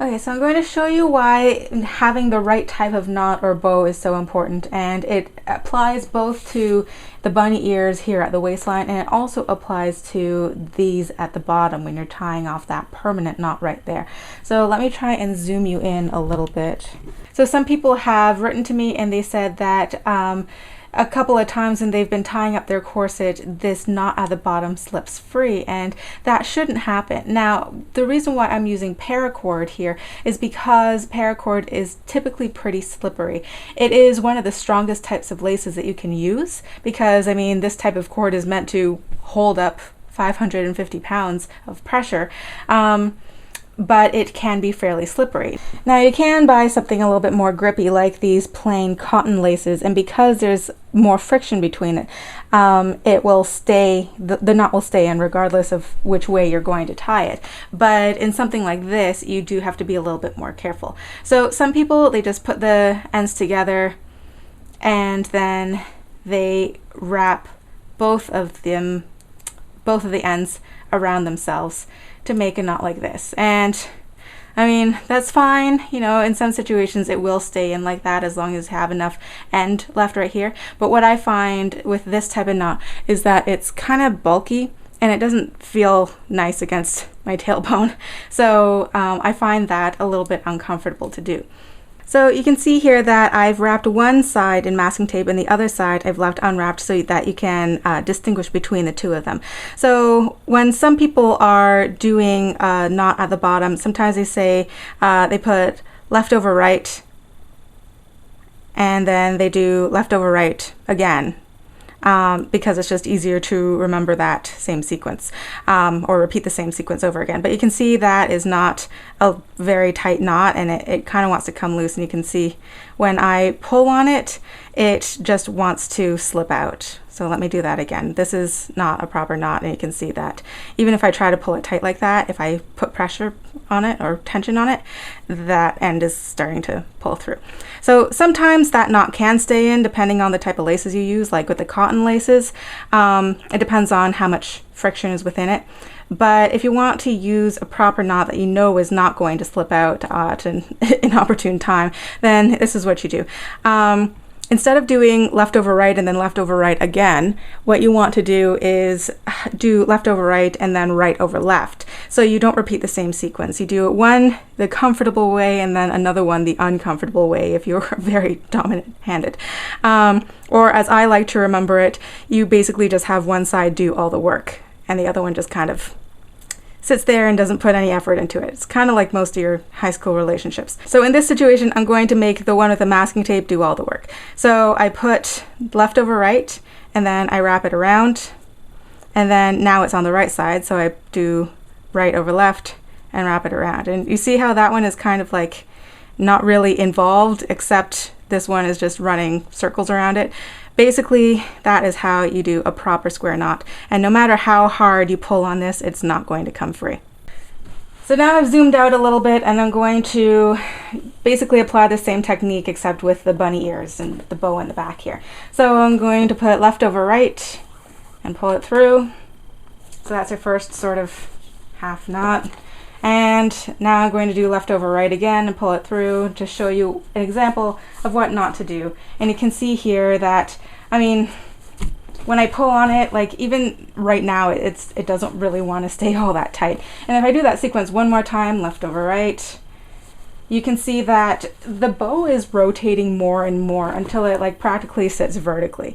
Okay, so I'm going to show you why having the right type of knot or bow is so important, and it applies both to the bunny ears here at the waistline, and it also applies to these at the bottom when you're tying off that permanent knot right there. So let me try and zoom you in a little bit. So some people have written to me and they said that a couple of times when they've been tying up their corset, this knot at the bottom slips free, and that shouldn't happen. Now, the reason why I'm using paracord here is because paracord is typically pretty slippery. It is one of the strongest types of laces that you can use because, I mean, this type of cord is meant to hold up 550 pounds of pressure. But it can be fairly slippery. Now you can buy something a little bit more grippy like these plain cotton laces, and because there's more friction between it, it will stay, the knot will stay in regardless of which way you're going to tie it. But in something like this, you do have to be a little bit more careful. So some people, they just put the ends together and then they wrap both of the ends around themselves to make a knot like this. And I mean, that's fine, you know, in some situations it will stay in like that as long as you have enough end left right here. But what I find with this type of knot is that it's kind of bulky and it doesn't feel nice against my tailbone. So I find that a little bit uncomfortable to do. So you can see here that I've wrapped one side in masking tape and the other side I've left unwrapped so that you can distinguish between the two of them. So when some people are doing a knot at the bottom, sometimes they say they put left over right and then they do left over right again. Because it's just easier to remember that same sequence or repeat the same sequence over again. But you can see that is not a very tight knot and it kind of wants to come loose, and you can see when I pull on it, it just wants to slip out. So let me do that again. This is not a proper knot, and you can see that even if I try to pull it tight like that, if I put pressure on it or tension on it, that end is starting to pull through. So sometimes that knot can stay in depending on the type of laces you use, like with the cotton laces. It depends on how much friction is within it. But if you want to use a proper knot that you know is not going to slip out at an inopportune time, then this is what you do. Instead of doing left over right and then left over right again, what you want to do is do left over right and then right over left. So you don't repeat the same sequence. You do one the comfortable way and then another one the uncomfortable way if you're very dominant-handed. Or as I like to remember it, you basically just have one side do all the work and the other one just kind of sits there and doesn't put any effort into it. It's kind of like most of your high school relationships. So in this situation, I'm going to make the one with the masking tape do all the work. So I put left over right, and then I wrap it around, and then now it's on the right side, so I do right over left and wrap it around. And you see how that one is kind of like not really involved, except this one is just running circles around it. Basically, that is how you do a proper square knot. And no matter how hard you pull on this, it's not going to come free. So now I've zoomed out a little bit and I'm going to basically apply the same technique except with the bunny ears and the bow in the back here. So I'm going to put left over right and pull it through. So that's your first sort of half knot. And now I'm going to do left over right again and pull it through to show you an example of what not to do. And you can see here that, I mean, when I pull on it, like even right now, it doesn't really want to stay all that tight. And if I do that sequence one more time, left over right, you can see that the bow is rotating more and more until it like practically sits vertically.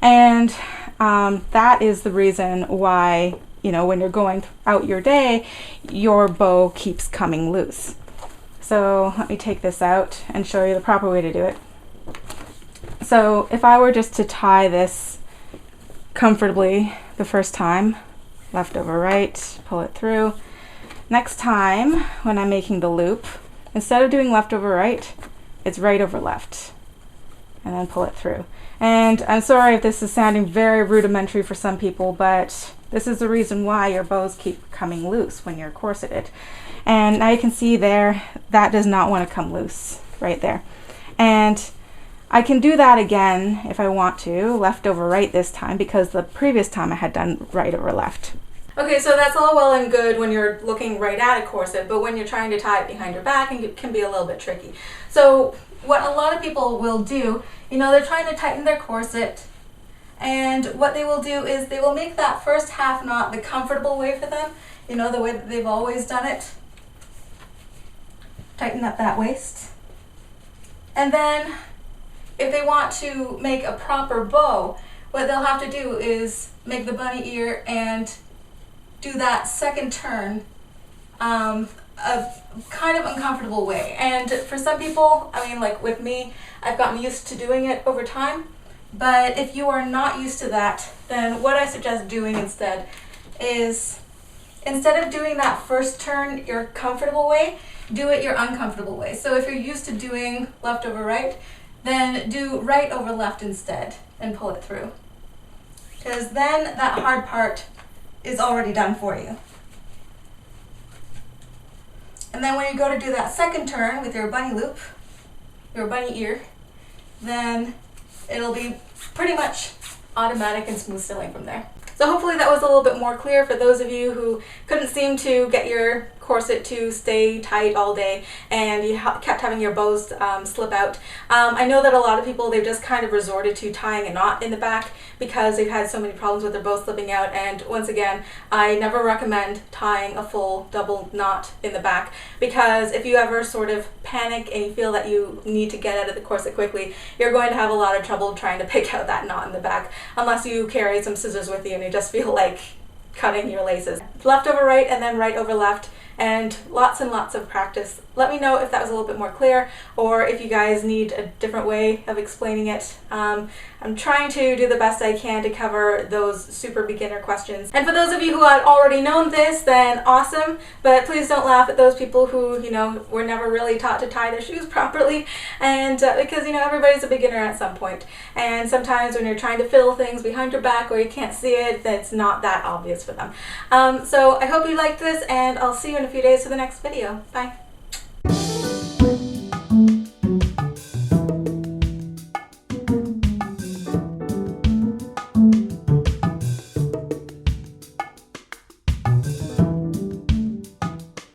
And that is the reason why, you know, when you're going out your day, your bow keeps coming loose. So let me take this out and show you the proper way to do it. So if I were just to tie this comfortably the first time, left over right, pull it through. Next time, when I'm making the loop, instead of doing left over right, it's right over left, and then pull it through. And I'm sorry if this is sounding very rudimentary for some people, but this is the reason why your bows keep coming loose when you're corseted. And now you can see there, that does not want to come loose right there. And I can do that again if I want to, left over right this time, because the previous time I had done right over left. Okay, so that's all well and good when you're looking right at a corset, but when you're trying to tie it behind your back, it can be a little bit tricky. So what a lot of people will do, they're trying to tighten their corset, and what they will do is they will make that first half knot the comfortable way for them, the way that they've always done it. Tighten up that waist. And then if they want to make a proper bow, what they'll have to do is make the bunny ear and do that second turn a kind of uncomfortable way. And for some people, like with me, I've gotten used to doing it over time. But if you are not used to that, then what I suggest doing instead is, instead of doing that first turn your comfortable way, do it your uncomfortable way. So if you're used to doing left over right, then do right over left instead and pull it through. Because then that hard part is already done for you. And then when you go to do that second turn with your bunny loop, your bunny ear, then it'll be pretty much automatic and smooth sailing from there. So hopefully that was a little bit more clear for those of you who couldn't seem to get your corset to stay tight all day and you kept having your bows slip out. I know that a lot of people, they've just kind of resorted to tying a knot in the back because they've had so many problems with their bows slipping out, and once again, I never recommend tying a full double knot in the back, because if you ever sort of panic and you feel that you need to get out of the corset quickly, you're going to have a lot of trouble trying to pick out that knot in the back, unless you carry some scissors with you and you just feel like cutting your laces. Left over right and then right over left, and lots of practice. Let me know if that was a little bit more clear, or if you guys need a different way of explaining it. I'm trying to do the best I can to cover those super beginner questions. And for those of you who had already known this, then awesome, but please don't laugh at those people who, were never really taught to tie their shoes properly, and because, everybody's a beginner at some point. And sometimes when you're trying to fiddle things behind your back or you can't see it, that's not that obvious for them. So I hope you liked this, and I'll see you in a few days for the next video. Bye.